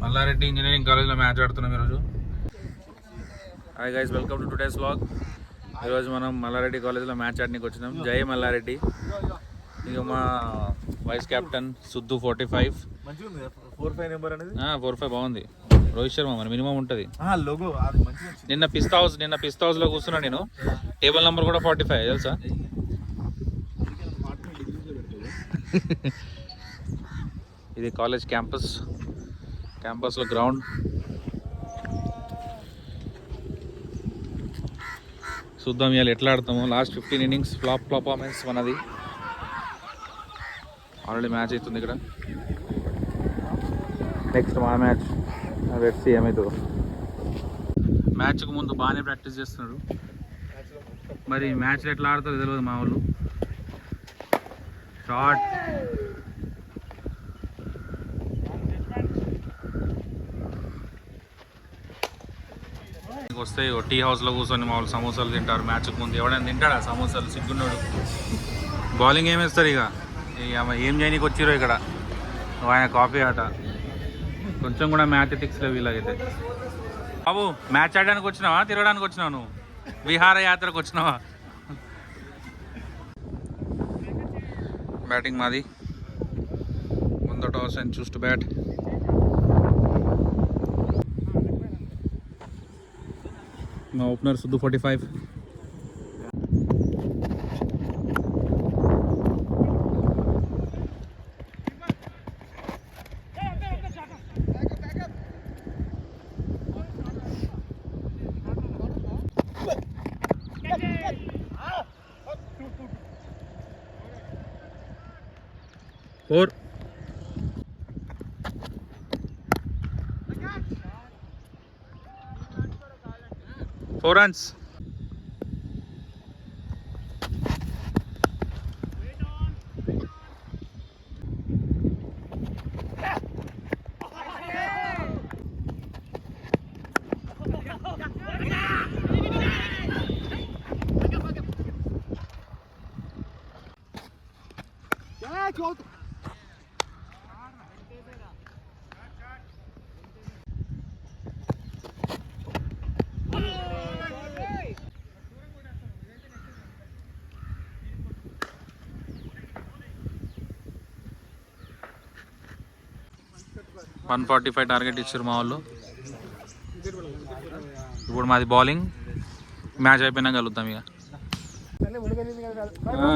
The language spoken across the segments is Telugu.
మల్లారెడ్డి ఇంజనీరింగ్ కాలేజ్లో మ్యాచ్ ఆడుతున్నాం ఈరోజు. Hi guys, welcome to today's vlog. ఈరోజు మనం మల్లారెడ్డి కాలేజ్లో మ్యాచ్ ఆడడానికి వచ్చినాం. జై మల్లారెడ్డి. ఇక మా వైస్ కెప్టెన్ సుద్దు 45. 45 బాగుంది. రోహిత్ శర్మ మన మినిమం ఉంటుంది. నిన్న పిస్తా హౌస్లో కూర్చున్నా నేను. టేబుల్ నెంబర్ కూడా 45 తెలుసా. ఇది కాలేజ్ క్యాంపస్లో గ్రౌండ్. చూద్దాం ఇవాళ ఎట్లా ఆడతాము. లాస్ట్ 15 innings ఫ్లాప్ పర్ఫార్మెన్స్ మనది. ఆల్రెడీ మ్యాచ్ అవుతుంది ఇక్కడ. నెక్స్ట్ మా మ్యాచ్ వెట్సి ఏమవుతుందో. మ్యాచ్కు ముందు బాగానే ప్రాక్టీస్ చేస్తున్నాడు. మరి మ్యాచ్లో ఎట్లా ఆడతారో తెలియదు మా వాళ్ళు. షార్ట్ వస్తాయి. టీ హౌస్లో కూర్చొని మా వాళ్ళు సమోసాలు తింటారు. మ్యాచ్కి ముందు ఎవడైనా తింటాడా సమోసాలు? సిగ్గున్నాడు. బౌలింగ్ ఏమేస్తారు ఇక ఏం చేయనీకి వచ్చిరో ఇక్కడ. ఆయన కాఫీ ఆట కొంచెం కూడా మ్యాచ్ ఎథిక్స్లో వీళ్ళకైతే. బాబు మ్యాచ్ ఆడడానికి వచ్చినావా తిరగడానికి వచ్చినావు? నువ్వు విహార యాత్రకు వచ్చినావా? బ్యాటింగ్ మాది. ముందు toss and choose to bat. మా ఓపెనర్ సుద్దు 45. Four. 4 runs. One 45 టార్గెట్ ఇచ్చారు మా వాళ్ళు. ఇప్పుడు మాది బౌలింగ్. మ్యాచ్ అయిపోయినా కలుగుతాం ఇక.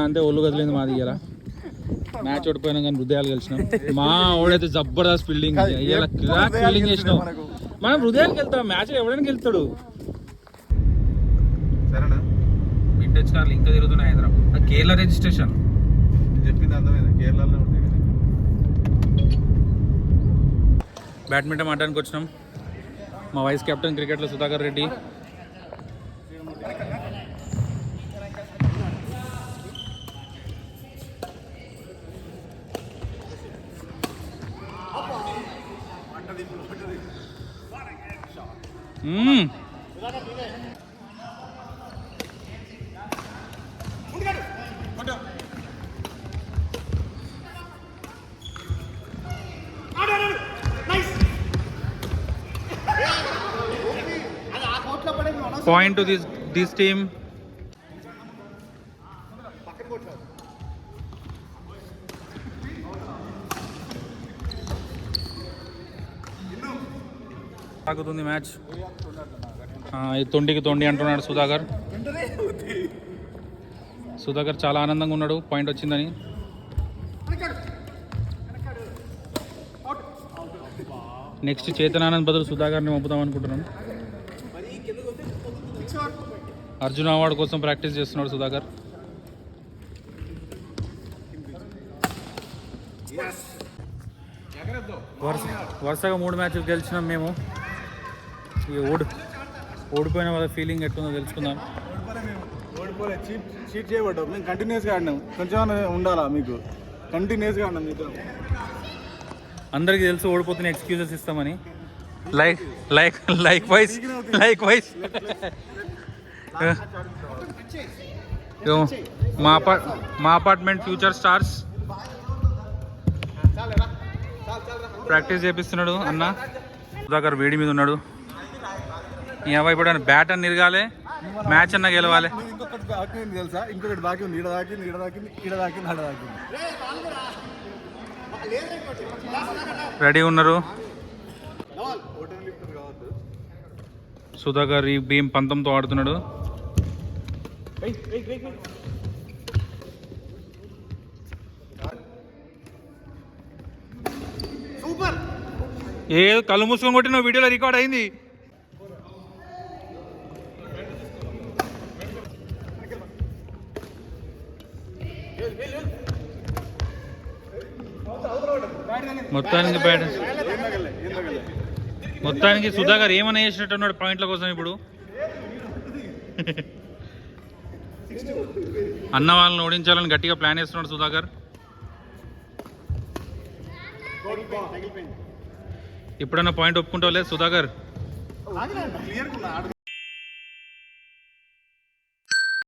అంతే ఒళ్ళు కదిలింది మాది ఇలా. మ్యాచ్ ఓడిపోయినా కానీ హృదయాలు గెలిచినాం. మా ఓడైతే జబర్దస్త్ ఫీల్డింగ్ ఫీల్డింగ్ చేసినాం. మనం హృదయాలకు వెళ్తాం. మ్యాచ్ ఎవడైనా గెలుస్తాడు. వింటేజ్ కార్లు ఇంకా తిరుగుతున్నాయి హైదరాబాద్. కేరళ రిజిస్ట్రేషన్ చెప్పింది అర్థమైంది. కేరళలో బ్యాడ్మింటన్ ఆడడానికి వచ్చినాం. మా వైస్ కెప్టెన్ క్రికెట్లో Sudhakar Reddy. Point to this team. సాగుతుంది మ్యాచ్. తొండికి తొండి అంటున్నాడు సుధాకర్. చాలా ఆనందంగా ఉన్నాడు పాయింట్ వచ్చిందని. నెక్స్ట్ చేతనానంద్ బదులు సుధాకర్ని పంపుదాం అనుకుంటున్నాను. అర్జున్ అవార్డు కోసం ప్రాక్టీస్ చేస్తున్నాడు సుధాకర్. వరుసగా 3 మ్యాచ్లు గెలిచినాం మేము. ఇక ఓడిపోయిన వాళ్ళ ఫీలింగ్ ఎట్లుందో తెలుసుకుందాం. ఓడిపోలే, చీట్ చేయబడ్డాం. మేము కంటిన్యూస్గా ఆడినాం. కొంచెం ఉండాలా మీకు. కంటిన్యూస్గా ఆడినాం మీతో. అందరికీ తెలుసు ఓడిపోతున్న ఎక్స్క్యూజెస్ ఇస్తామని. లైక్ వైస్ మా అపార్ట్మెంట్ ఫ్యూచర్ స్టార్స్ ప్రాక్టీస్ చేపిస్తున్నాడు అన్న. సుధాకర్ వేడి మీద ఉన్నాడు. ఈ అబ్బాయి ఇప్పుడు బ్యాట్ అని తిరగాలి, మ్యాచ్ అన్న గెలవాలి. ఇంకొకటి బాకీ ఉంది తెలుసా? ఇంకొకటి బాకీ ఉంది. ఈడ దాకింది, ఈడ దాకింది, ఈడ దాకింది, ఆడ దాకింది. రెడీ ఉన్నారు సుధాకర్. ఈ భీమ్ పంతంతో ఆడుతున్నాడు. ఏ కళ్ళు మూసుకొని కొట్టి నువ్వు వీడియోలో రికార్డ్ అయింది. మొత్తానికి బ్యాట్, మొత్తానికి సుధాకర్ ఏమైనా చేసినట్టు ఉన్నాడు పాయింట్ల కోసం. ఇప్పుడు అన్న వాళ్ళని ఓడించాలని గట్టిగా ప్లాన్ చేస్తున్నాడు సుధాకర్. ఇప్పుడన్నా పాయింట్ ఒప్పుకుంటావు లేదు సుధాకర్?